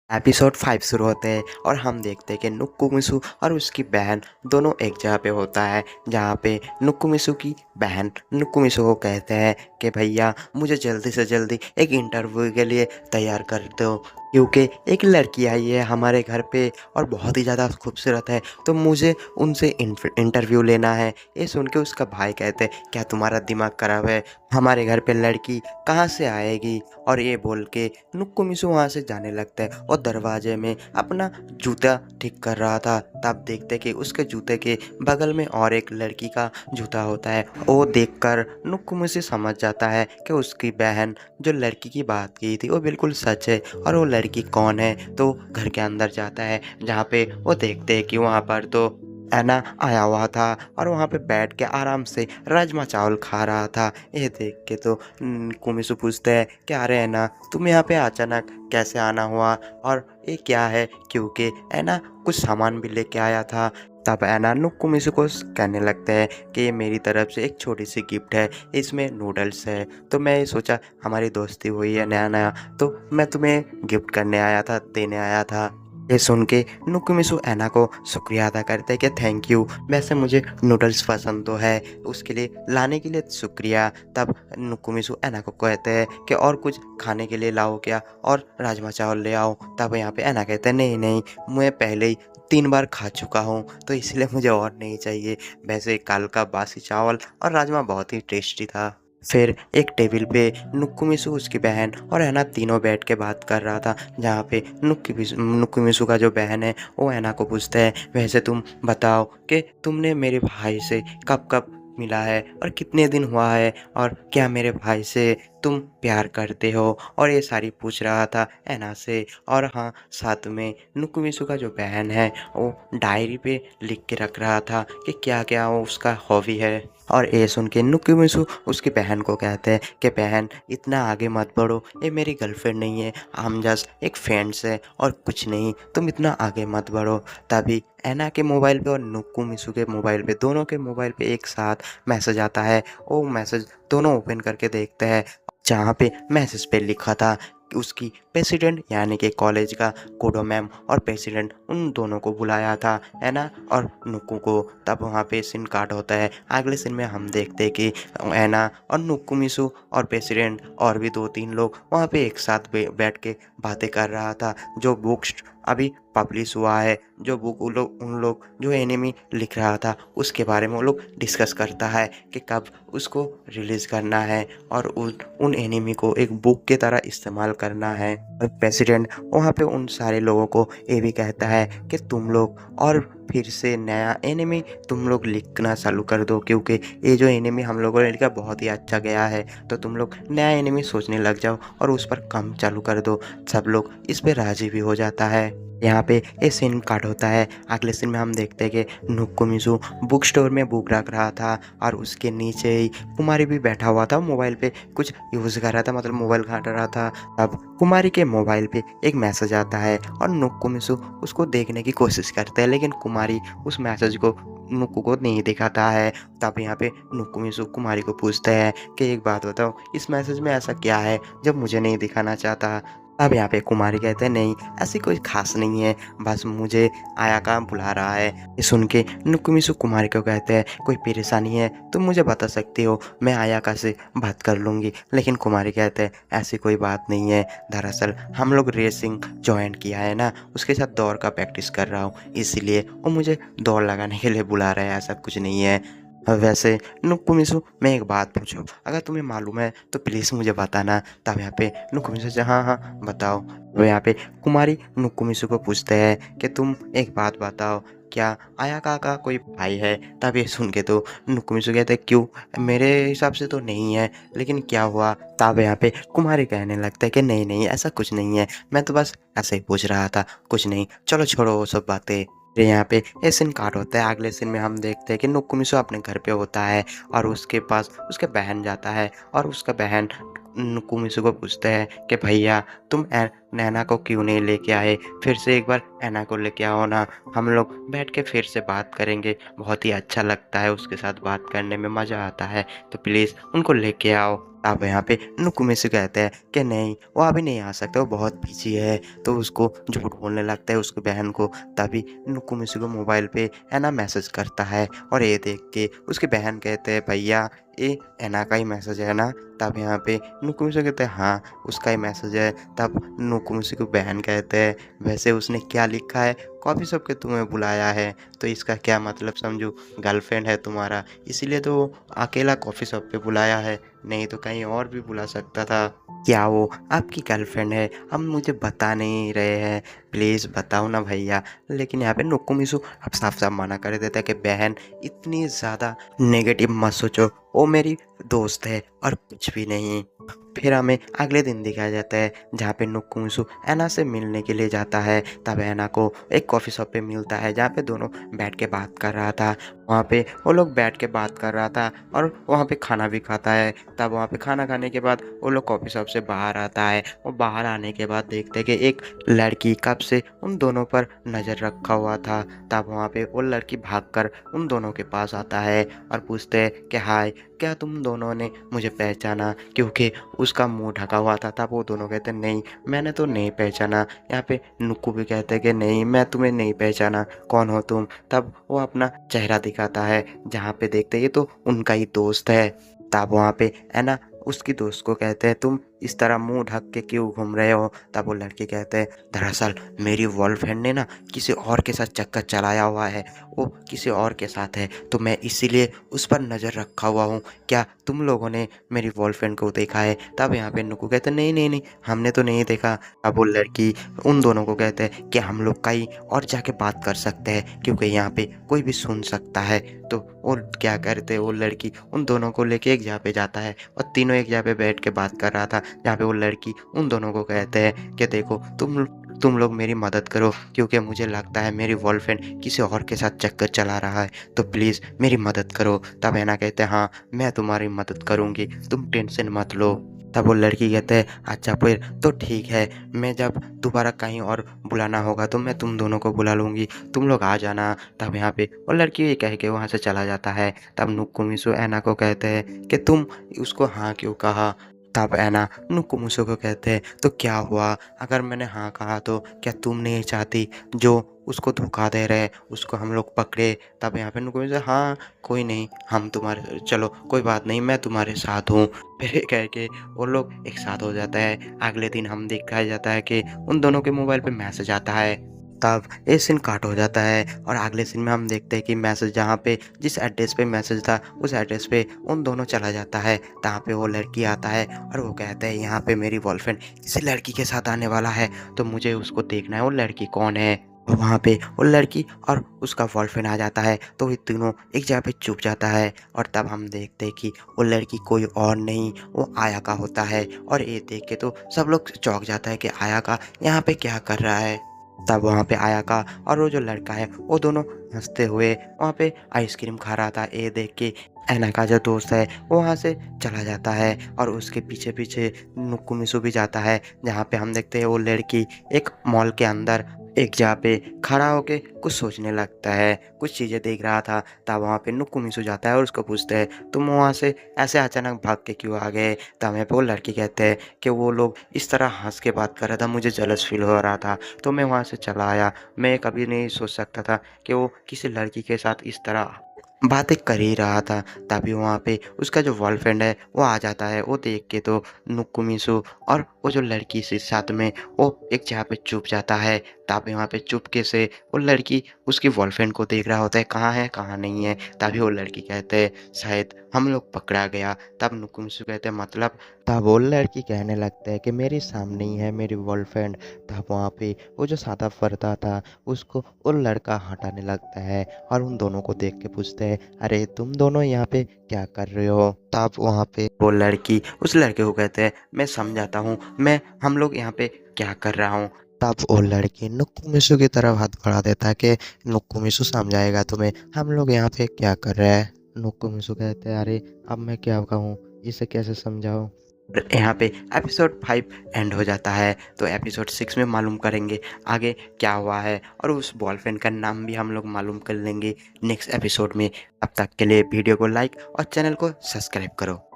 Episode 5 शुरू होते हैं और हम देखते हैं कि नुक्कुमिसु और उसकी बहन दोनों एक जगह पे होता है, जहाँ पे नुक्कुमिसु की बहन नुक्कुमिसु को कहते हैं कि भैया मुझे जल्दी से जल्दी एक इंटरव्यू के लिए तैयार कर दो, क्योंकि एक लड़की आई है हमारे घर पे और बहुत ही ज़्यादा खूबसूरत है, तो मुझे उनसे इंटरव्यू लेना है। ये सुन के उसका भाई कहते हैं क्या तुम्हारा दिमाग खराब है, हमारे घर पे लड़की कहाँ से आएगी। और ये बोल के नुक्कुमिसु वहाँ से जाने लगता है और दरवाजे में अपना जूता ठीक कर रहा था। तब देखते कि उसके जूते के बगल में और एक लड़की का जूता होता है। वो देखकर नुक्कुमिसु समझ जाता है कि उसकी बहन जो लड़की की बात की थी वो बिल्कुल सच है और वो लड़की कौन है। तो घर के अंदर जाता है, जहाँ पे वो देखते हैं कि वहाँ पर तो ऐना आया हुआ था और वहाँ पे बैठ के आराम से राजमा चावल खा रहा था। ये देख के तो कुमिसु पूछते हैं कि अरे ऐना, तुम यहाँ पे अचानक कैसे आना हुआ और ये क्या है, क्योंकि ऐना कुछ सामान भी लेके आया था। तब ऐना नुक्कुमिसु को कहने लगते हैं कि ये मेरी तरफ से एक छोटी सी गिफ्ट है, इसमें नूडल्स है। तो मैं ये सोचा हमारी दोस्ती हुई है नया नया, तो मैं तुम्हें गिफ्ट करने आया था, देने आया था। ये सुन के नुकुमिसु ऐना को शुक्रिया अदा करते हैं कि थैंक यू, वैसे मुझे नूडल्स पसंद तो है, उसके लिए लाने के लिए शुक्रिया। तब नुकुमिसु ऐना को कहते हैं कि और कुछ खाने के लिए लाओ क्या, और राजमा चावल ले आओ। तब यहाँ पे ऐना कहते हैं नहीं नहीं, मैं पहले ही 3 बार खा चुका हूँ, तो इसलिए मुझे और नहीं चाहिए। वैसे कल का बासी चावल और राजमा बहुत ही टेस्टी था। फिर एक टेबल पे नुक्कुमिसु, उसकी बहन और ऐना तीनों बैठ के बात कर रहा था, जहाँ पे नुक्कुमिसु का जो बहन है वो ऐना को पूछता है वैसे तुम बताओ कि तुमने मेरे भाई से कब कब मिला है और कितने दिन हुआ है, और क्या मेरे भाई से तुम प्यार करते हो, और ये सारी पूछ रहा था ऐना से। और हाँ, साथ में नुक्कुमिसु का जो बहन है वो डायरी पे लिख के रख रहा था कि क्या क्या वो उसका हॉबी है। और ये सुन के नुक्कुमिसु उसकी बहन को कहते हैं कि बहन इतना आगे मत बढ़ो, ये मेरी गर्लफ्रेंड नहीं है, हम जस्ट एक फ्रेंड्स है और कुछ नहीं, तुम इतना आगे मत बढ़ो। तभी ऐना के मोबाइल पे और नुक्कुमिसु के मोबाइल पे, दोनों के मोबाइल पे एक साथ मैसेज आता है। वो मैसेज दोनों ओपन करके देखते हैं, जहाँ पे मैसेज पे लिखा था कि उसकी प्रेसिडेंट यानी कि कॉलेज का कोडो मैम और प्रेसिडेंट उन दोनों को बुलाया था, है ना, और नुक्कू को। तब वहाँ पे सीन काट होता है। अगले सीन में हम देखते हैं कि ऐना और नुक्कुमिसु और प्रेसिडेंट और भी 2-3 लोग वहाँ पे एक साथ बैठ के बातें कर रहा था। जो बुक्स अभी पब्लिश हुआ है, जो बुक उन लोग जो एनिमी लिख रहा था उसके बारे में वो लोग डिस्कस करता है कि कब उसको रिलीज़ करना है और उन एनिमी को एक बुक की तरह इस्तेमाल करना है। और प्रेसिडेंट वहाँ पे उन सारे लोगों को ये भी कहता है कि तुम लोग और फिर से नया एनिमी तुम लोग लिखना चालू कर दो, क्योंकि ये जो एनिमी हम लोगों ने लिखा बहुत ही अच्छा गया है, तो तुम लोग नया एनिमी सोचने लग जाओ और उस पर काम चालू कर दो। सब लोग इस पे राजी भी हो जाता है। यहाँ पे ये सीन काट होता है। अगले सीन में हम देखते हैं कि नुक्कुमिसु बुक स्टोर में बुक रख रहा था और उसके नीचे ही कुमारी भी बैठा हुआ था, मोबाइल पे कुछ यूज़ कर रहा था, मतलब मोबाइल घाट रहा था। तब कुमारी के मोबाइल पे एक मैसेज आता है और नुक्कुमिसु उसको देखने की कोशिश करते हैं, लेकिन कुमारी उस मैसेज को नुक्कू को नहीं दिखाता है। तब यहाँ पे नुक्कुमिसु कुमारी को पूछते हैं कि एक बात बताओ, इस मैसेज में ऐसा क्या है जब मुझे नहीं दिखाना चाहता। अब यहाँ पे कुमारी कहते हैं नहीं, ऐसी कोई खास नहीं है, बस मुझे आयाका बुला रहा है। ये सुन के नुक्कुमिसु कुमारी को कहते हैं कोई परेशानी है तुम मुझे बता सकती हो, मैं आयाका से बात कर लूँगी। लेकिन कुमारी कहते हैं ऐसी कोई बात नहीं है, दरअसल हम लोग रेसिंग ज्वाइन किया है ना, उसके साथ दौड़ का प्रैक्टिस कर रहा हूँ, इसीलिए वो मुझे दौड़ लगाने के लिए बुला रहा है, ऐसा कुछ नहीं है। वैसे नुक्कुमिसु, मैं एक बात पूछूं, अगर तुम्हें मालूम है तो प्लीज़ मुझे बताना। तब यहाँ पे नुक्कुमिसु से हाँ हाँ बताओ। तो यहाँ पे कुमारी नुक्कुमिसु को पूछते हैं कि तुम एक बात बताओ, क्या आयाका का कोई भाई है। तब ये सुन के तो नुक्कुमिसु कहते हैं क्यों, मेरे हिसाब से तो नहीं है, लेकिन क्या हुआ। तब यहाँ पे कुमारी कहने लगता है कि नहीं नहीं, ऐसा कुछ नहीं है, मैं तो बस ऐसे ही पूछ रहा था, कुछ नहीं, चलो छोड़ो वो सब बातें। फिर यहाँ पे ये सीन काट होता है। अगले सीन में हम देखते हैं कि नुक्कुमिसु अपने घर पे होता है और उसके पास उसके बहन जाता है और उसका बहन नुक्कुमिसु को पूछते हैं कि भैया तुम नैना को क्यों नहीं लेके आए, फिर से एक बार ऐना को लेके आओ ना, हम लोग बैठ के फिर से बात करेंगे, बहुत ही अच्छा लगता है उसके साथ बात करने में, मज़ा आता है, तो प्लीज़ उनको लेके आओ। तब यहाँ पे नुकुमिसु कहते हैं कि नहीं, वो अभी नहीं आ सकता, वो बहुत बिजी है। तो उसको झूठ बोलने लगता है उसकी बहन को। तभी नुकुमिसु को मोबाइल पे है ना मैसेज करता है, और ये देख के उसकी बहन कहते हैं भैया ये एना का ही मैसेज है ना। तब यहाँ पे नुकुमिसु कहते हैं हाँ उसका ही मैसेज है। तब नुकुमिसु की बहन कहते हैं वैसे उसने क्या लिखा है, कॉफ़ी शॉप के तुम्हें बुलाया है तो इसका क्या मतलब समझूं, गर्लफ्रेंड है तुम्हारा इसीलिए तो वो अकेला कॉफ़ी शॉप पे बुलाया है, नहीं तो कहीं और भी बुला सकता था। क्या वो आपकी गर्लफ्रेंड है? अब मुझे बता नहीं रहे हैं, प्लीज़ बताओ ना भैया। लेकिन यहाँ पे नुकुमिसु अब साफ साफ मना कर देता है कि बहन इतनी ज़्यादा नेगेटिव मत सोचो, वो मेरी दोस्त है और कुछ भी नहीं। फिर हमें अगले दिन दिखाया जाता है जहाँ पे नुकुमिसु ऐना से मिलने के लिए जाता है। तब ऐना को एक कॉफ़ी शॉप पे मिलता है जहाँ पे दोनों बैठ के बात कर रहा था। वहाँ पे वो लोग बैठ के बात कर रहा था और वहाँ पे खाना भी खाता है। तब वहाँ पे खाना खाने के बाद वो लोग कॉफ़ी शॉप से बाहर आता है और बाहर आने के बाद देखते हैं कि एक लड़की कब से उन दोनों पर नज़र रखा हुआ था। तब वहाँ पे वो लड़की भागकर उन दोनों के पास आता है और पूछते हैं कि हाय, क्या तुम दोनों ने मुझे पहचाना? क्योंकि उसका मुंह ढका हुआ था। तब वो दोनों कहते हैं नहीं, मैंने तो नहीं पहचाना। यहाँ पे नुक्कू भी कहते हैं कि नहीं, मैं तुम्हें नहीं पहचाना, कौन हो तुम? तब वो अपना चेहरा दिखाता है जहाँ पे देखते ये तो उनका ही दोस्त है। तब वहाँ पे है ना उसकी दोस्त को कहते हैं तुम इस तरह मुंह ढक के क्यों घूम रहे हो? तब वो लड़के कहते हैं दरअसल मेरी गर्लफ्रेंड ने ना किसी और के साथ चक्कर चलाया हुआ है, वो किसी और के साथ है तो मैं इसीलिए उस पर नज़र रखा हुआ हूँ। क्या तुम लोगों ने मेरी गर्लफ्रेंड को देखा है? तब यहाँ पे नुक्कू कहते हैं नहीं नहीं नहीं, हमने तो नहीं देखा। अब वो लड़की उन दोनों को कहते हैं कि हम लोग कहीं और जाके बात कर सकते हैं क्योंकि यहाँ पे कोई भी सुन सकता है। तो वो क्या करते, वो लड़की उन दोनों को लेके एक जगह पे जाता है और तीनों एक जगह पे बैठ के बात कर रहा था जहाँ पे वो लड़की उन दोनों को कहते हैं कि देखो तुम लोग मेरी मदद करो क्योंकि मुझे लगता है मेरी गर्लफ्रेंड किसी और के साथ चक्कर चला रहा है, तो प्लीज़ मेरी मदद करो। तब है ना कहते हैं हाँ मैं तुम्हारी मदद करूँगी, तुम टेंशन मत लो। तब वो लड़की कहते हैं अच्छा फिर तो ठीक है, मैं जब दोबारा कहीं और बुलाना होगा तो मैं तुम दोनों को बुला लूँगी, तुम लोग आ जाना। तब यहाँ पे वो लड़की ये कह के वहाँ से चला जाता है। तब नुकुमिसु ऐना को कहते हैं कि तुम उसको हाँ क्यों कहा? तब ऐना नुकुमुसो को कहते हैं तो क्या हुआ अगर मैंने हाँ कहा, तो क्या तुम नहीं चाहती जो उसको धोखा दे रहे उसको हम लोग पकड़े? तब यहाँ पे नुकुमुसो हाँ कोई नहीं, हम तुम्हारे चलो कोई बात नहीं, मैं तुम्हारे साथ हूँ। फिर ये कह के वो लोग एक साथ हो जाता है। अगले दिन हम दिखाया जाता है कि उन दोनों के मोबाइल पे मैसेज आता है। तब ये सीन काट हो जाता है और अगले सीन में हम देखते हैं कि मैसेज जहाँ पे जिस एड्रेस पे मैसेज था उस एड्रेस पे उन दोनों चला जाता है। तहाँ पे वो लड़की आता है और वो कहता है यहाँ पे मेरी गर्लफ्रेंड किसी लड़की के साथ आने वाला है तो मुझे उसको देखना है, वो लड़की कौन है। और वहाँ पे वो लड़की और उसका गर्लफ्रेंड आ जाता है तो ये तीनों एक जगह पे चुप जाता है। और तब हम देखते हैं कि वो लड़की कोई और नहीं, वो आया का होता है। और ये देख के तो सब लोग चौंक जाता है कि आया का यहाँ पे क्या कर रहा है। तब वहाँ पे आया का और वो जो लड़का है वो दोनों हंसते हुए वहाँ पे आइसक्रीम खा रहा था। ये देख के ऐना का जो दोस्त है वो वहाँ से चला जाता है और उसके पीछे पीछे नुकुमिसु भी जाता है जहाँ पे हम देखते हैं वो लड़की एक मॉल के अंदर एक जगह पे खड़ा होके कुछ सोचने लगता है, कुछ चीज़ें देख रहा था। तब वहाँ पे नुकुमिसु जाता है और उसको पूछते हैं तुम वहाँ से ऐसे अचानक भाग के क्यों आ गए? तब हमें पे वो लड़की कहते हैं कि वो लोग इस तरह हंस के बात कर रहा था, मुझे जलस फील हो रहा था तो मैं वहाँ से चला आया। मैं कभी नहीं सोच सकता था कि वो किसी लड़की के साथ इस तरह बातें कर ही रहा था। तभी वहाँ पे उसका जो बॉयफ्रेंड है वो आ जाता है। वो देख के तो नुकुमिसु और वो जो लड़की से साथ में वो एक जगह पे चुप जाता है। तभी वहाँ पे चुपके से वो लड़की उसकी बॉयफ्रेंड को देख रहा होता है कहाँ नहीं है। तभी वो लड़की कहते हैं शायद हम लोग पकड़ा गया। तब नुकुमिसु कहते हैं मतलब? तब वो लड़की कहने लगता है कि मेरे सामने ही है मेरी गर्लफ्रेंड। तब वहाँ पे वो जो सादा पर्दा था उसको वो लड़का हटाने लगता है और उन दोनों को देख के पूछते हैं अरे तुम दोनों यहाँ पे क्या कर रहे हो? तब वहाँ पे वो लड़की उस लड़के को कहते हैं मैं समझाता हूँ, मैं हम लोग यहाँ पे क्या कर रहा हूँ। तब वो लड़की नुकुमिसु की तरफ हाथ बढ़ा देता है कि नुकुमिसु समझाएगा तुम्हें हम लोग यहाँ पे क्या कर रहे हैं। नुकुमिसु कहते हैं अरे अब मैं क्या कहूँ, इसे कैसे समझाऊँ? यहाँ पे एपिसोड 5 एंड हो जाता है। तो एपिसोड 6 में मालूम करेंगे आगे क्या हुआ है और उस बॉयफ्रेंड का नाम भी हम लोग मालूम कर लेंगे नेक्स्ट एपिसोड में। अब तक के लिए वीडियो को लाइक और चैनल को सब्सक्राइब करो।